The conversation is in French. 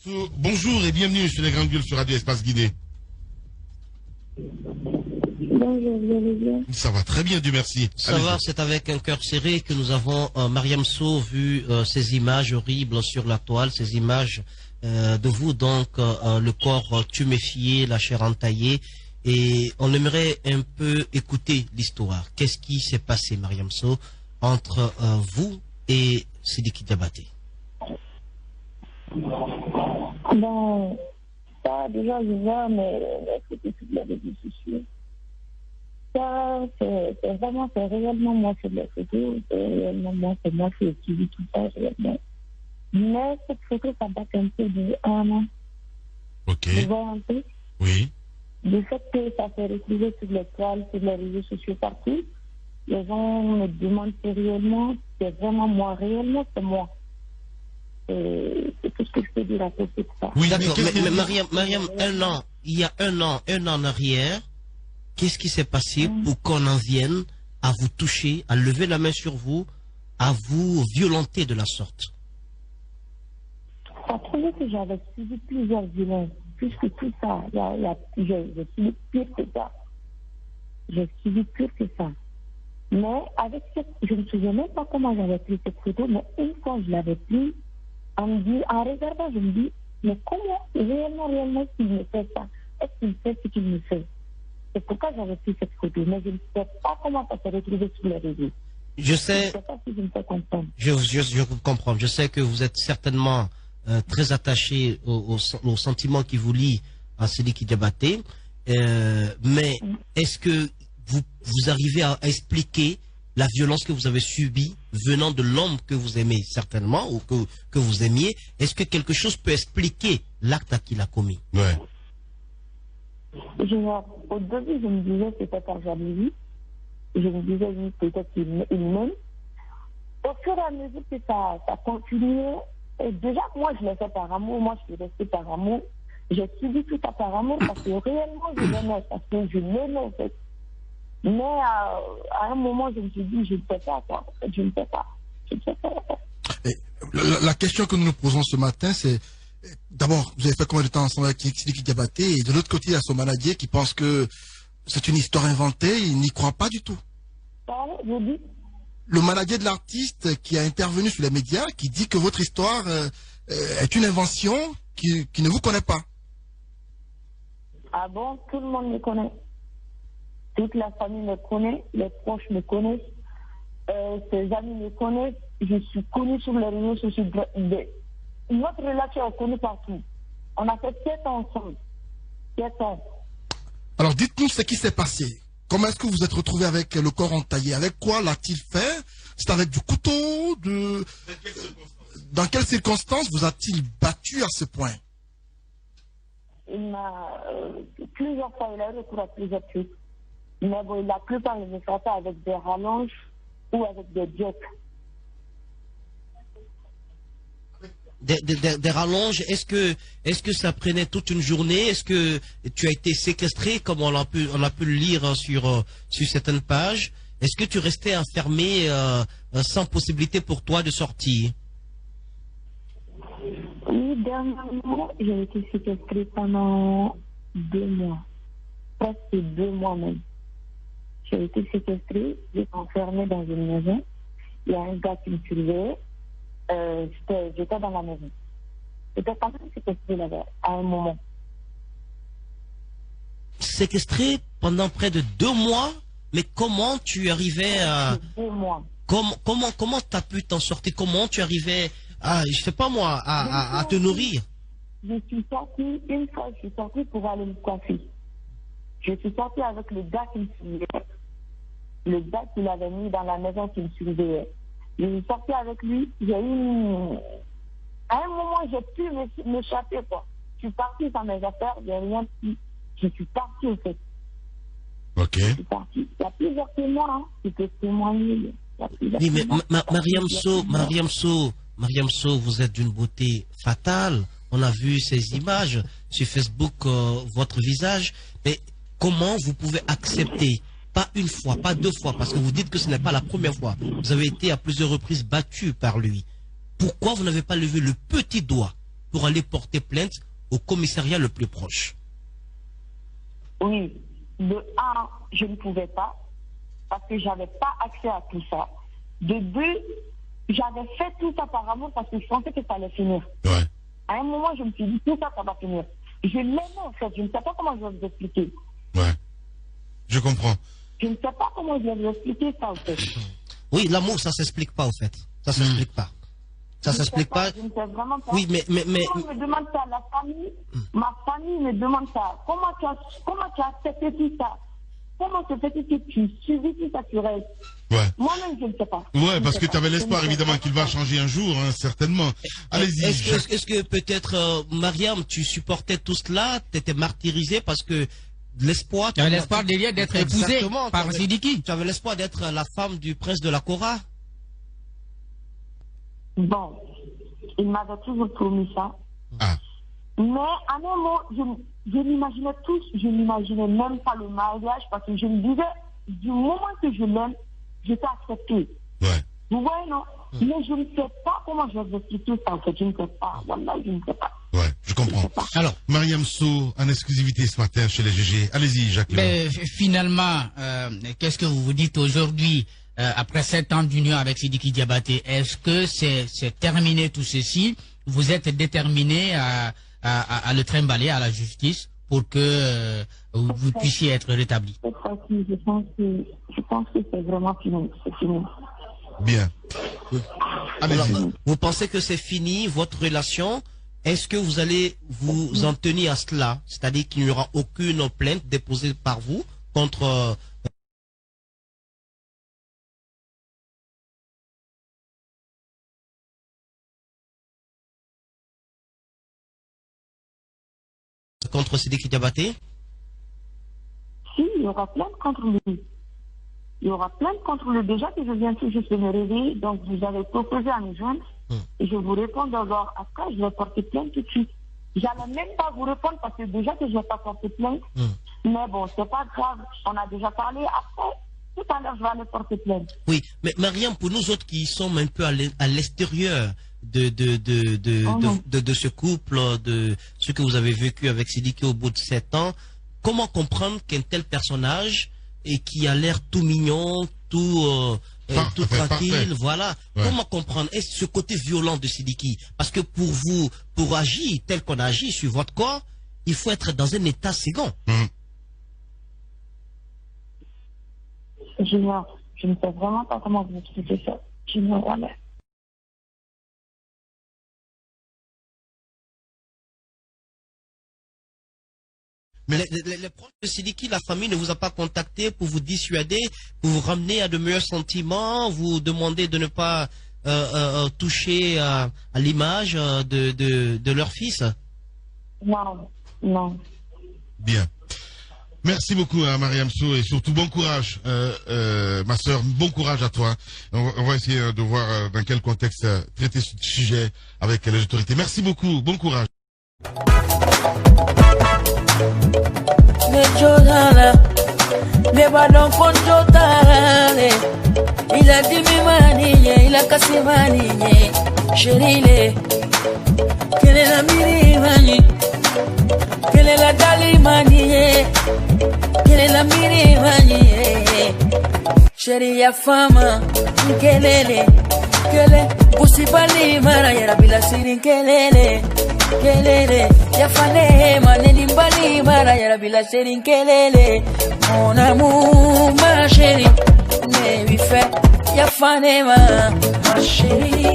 Bonjour et bienvenue sur les Grandes Gueules sur Radio Espace Guinée. Bonjour, vous allez bien? Ça va très bien, Dieu merci. Ça va, c'est avec un cœur serré que nous avons, Mariam Sow, vu ces images horribles sur la toile, ces images de vous, donc le corps tuméfié, la chair entaillée, et on aimerait un peu écouter l'histoire. Qu'est-ce qui s'est passé, Mariam Sow, entre vous et Sidiki Diabaté? Bon, ça, déjà, je vois, mais c'était sur les réseaux sociaux. Ça, c'est réellement moi sur les photos, c'est réellement moi, c'est moi qui ai suivi tout ça, réellement. Mais cette photo, ça date un peu de 1 an. Ok. Vous voyez un peu? Oui. Du fait que ça s'est retrouvé sur les toiles, sur les réseaux sociaux partout, les gens me demandent si réellement, c'est vraiment moi, réellement, c'est moi. C'est tout ce que je peux dire à propos de ça. Oui, D'accord, mais Mariam, il y a un an en arrière, qu'est-ce qui s'est passé pour qu'on en vienne à vous toucher, à lever la main sur vous, à vous violenter de la sorte? Ça trouvait que j'avais suivi plusieurs violences, plus que tout ça. J'ai suivi pire que ça. J'ai suivi pire que ça. Mais avec cette, je ne me souviens même pas comment j'avais pris cette photo, mais une fois je l'avais prise, en regardant, je me dis, mais comment réellement s'il me fait ça? Est-ce qu'il fait ce qu'il me fait? C'est pourquoi j'avais pris cette photo, mais je ne sais pas comment ça s'est retrouvé sur les réseaux. Je sais, Je ne sais pas si je me fais comprendre. je comprends. Je sais que vous êtes certainement très attaché au sentiment qui vous lie à Sidiki Diabaté, mais est-ce que vous arrivez à expliquer la violence que vous avez subie venant de l'homme que vous aimez certainement ou que vous aimiez? Est-ce que quelque chose peut expliquer l'acte qu'il a commis? Ouais. Au début, je me disais que c'était par jalousie. Je me disais, oui, peut-être qu'il m'aime. Au fur et à mesure que ça continuait, et déjà, moi, je l'ai fait par amour. Moi, je suis restée par amour. J'ai suivi tout ça par amour parce que réellement, je l'aimais. Parce que je l'aimais, en fait. Mais à un moment, je me suis dit, je ne sais pas, quoi. Je ne sais pas. Je ne sais pas. Et la question que nous nous posons ce matin, c'est d'abord, vous avez fait combien de temps ensemble avec Sidiki Diabaté? Et de l'autre côté, il y a son manager qui pense que c'est une histoire inventée, il n'y croit pas du tout. Pardon, je dis? Le manager de l'artiste qui a intervenu sur les médias, qui dit que votre histoire est une invention qui ne vous connaît pas. Ah bon, tout le monde me connaît. Toute la famille me connaît, les proches me connaissent, ses amis me connaissent. Je suis connue sur les réseaux sociaux. Notre relation est connue partout. On a fait 7 ans ensemble. 7 ans. Alors dites-nous ce qui s'est passé. Comment est-ce que vous êtes retrouvé avec le corps entaillé? Avec quoi l'a-t-il fait? C'est avec du couteau? Dans quelles circonstances vous a-t-il battu à ce point? Il m'a plusieurs fois, il a eu recours à plusieurs trucs. Mais bon, la plupart, il me frappait avec des rallonges ou avec des jets. Des rallonges, est-ce que ça prenait toute une journée? Est-ce que tu as été séquestré, comme on a pu le lire sur certaines pages? Est-ce que tu restais enfermé sans possibilité pour toi de sortir? Oui, dernièrement, j'ai été séquestrée pendant 2 mois. Presque 2 mois même. J'ai été séquestrée, j'étais enfermée dans une maison. Il y a un gars qui me surveillait. J'étais dans la maison. J'étais quand même séquestrée là-bas, à un moment. Séquestré pendant près de 2 mois? Mais comment tu arrivais à... 2 mois. Comment t'as pu t'en sortir? Comment tu arrivais à, je sais pas moi, à te nourrir? Je suis sortie, une fois, je suis sortie pour aller me coiffer. Je suis sortie avec le gars qui me surveillait. Le gars qui l'avait mis dans la maison qui me surveillait. Je suis sortie avec lui. J'ai eu à un moment, j'ai pu m'échapper, quoi. Je suis partie dans mes affaires, j'ai rien pu. Je suis partie, en fait. Ok. Je suis partie. Il y a plusieurs témoins, hein, qui peuvent témoigner. Oui, mais Mariam Sow, vous êtes d'une beauté fatale. On a vu ces images sur Facebook, votre visage. Mais comment vous pouvez accepter, pas une fois, pas 2 fois, parce que vous dites que ce n'est pas la première fois. Vous avez été à plusieurs reprises battu par lui. Pourquoi vous n'avez pas levé le petit doigt pour aller porter plainte au commissariat le plus proche? Oui. De un, je ne pouvais pas, parce que j'avais pas accès à tout ça. De deux, j'avais fait tout ça par amour parce que je pensais que ça allait finir. Ouais. À un moment, je me suis dit, tout ça, ça va finir. Je l'aimais en fait, je ne sais pas comment je vais vous expliquer. Ouais. Je comprends. Je ne sais pas comment je vais vous expliquer ça en fait. Oui, l'amour, ça s'explique pas, en fait. Ça s'explique pas. Ça Je ne sais s'explique pas. Je ne sais vraiment pas. Oui, mais... Comment on me demande ça, la famille, ma famille me demande ça. Comment tu as accepté tout ça? Comment se fait-il que tu subis tout ça sur elle? Ouais. Moi-même, je ne sais pas. Ouais, parce que tu avais l'espoir, évidemment, qu'il va changer un jour, hein, certainement. Allez-y. Est-ce que peut-être, Mariam, tu supportais tout cela, tu étais martyrisé parce que l'espoir... Tu avais l'espoir derrière d'être épousé Exactement, par Sidiki. Tu avais l'espoir d'être la femme du prince de la Kora? Bon, il m'avait toujours promis ça. Ah. Mais à un moment, je l'imaginais tous, je n'imaginais même pas le mariage parce que je me disais, du moment que je l'aime, je t'ai accepté. Ouais. Vous voyez, non? Mais je ne sais pas comment je vais expliquer ça en fait, je ne sais pas. Voilà, je ne sais pas. Ouais, je comprends. Alors, Mariam Sow, en exclusivité ce matin chez les GG. Allez-y, Jacques. Mais finalement, qu'est-ce que vous vous dites aujourd'hui, après 7 ans d'union avec Sidiki Diabaté? Est-ce que c'est terminé tout ceci? Vous êtes déterminé à le trimballer à la justice pour que vous puissiez être rétabli? Cette fois-ci, je pense que c'est vraiment fini. C'est fini. Bien. alors, Allez-y. vous pensez que c'est fini, votre relation? Est-ce que vous allez vous en tenir à cela? C'est-à-dire qu'il n'y aura aucune plainte déposée par vous contre... contre Sidiki Diabaté? Si, il y aura plainte contre lui. Il y aura plainte contre lui. Déjà que je viens tout juste de me réveiller, donc vous avez proposé à me joindre. Et je vous réponds d'abord. Après, je vais porter plainte tout de suite. J'allais même pas vous répondre parce que déjà que je vais pas porter plainte. Mais bon, c'est pas grave. On a déjà parlé. Après, tout à l'heure, je vais aller porter plainte. Oui, mais Mariam, pour nous autres qui sommes un peu à l'extérieur de ce couple, de ce que vous avez vécu avec Sidiki au bout de 7 ans, comment comprendre qu'un tel personnage, et qui a l'air tout mignon, tout tranquille, parfait. voilà, Ouais. comment comprendre est-ce ce côté violent de Sidiki? Parce que pour vous, pour agir tel qu'on agit sur votre corps, il faut être dans un état second. J'ignore. Je ne sais vraiment pas comment vous expliquer ça. J'ignore, voilà. Mais les proches de Sidiki, la famille ne vous a pas contacté pour vous dissuader, pour vous ramener à de meilleurs sentiments, vous demander de ne pas toucher à l'image de leur fils? Non, non. Bien. Merci beaucoup à Mariam Sow et surtout bon courage, ma sœur, bon courage à toi. On va essayer de voir dans quel contexte traiter ce sujet avec les autorités. Merci beaucoup, bon courage. Il a dit mimaniye, il a cassé maniye, chérile, quelle est la mirimani, quelle est la dalimaniye, quelle est la mirimani, chérie ya fama, kelele, kele, usibali mara ya bila siri kelele, kelele, ya fane maneni mbali mara ya bila siri kelele, mon amour ma chérie. Mais oui fait, y'a fané ma chérie.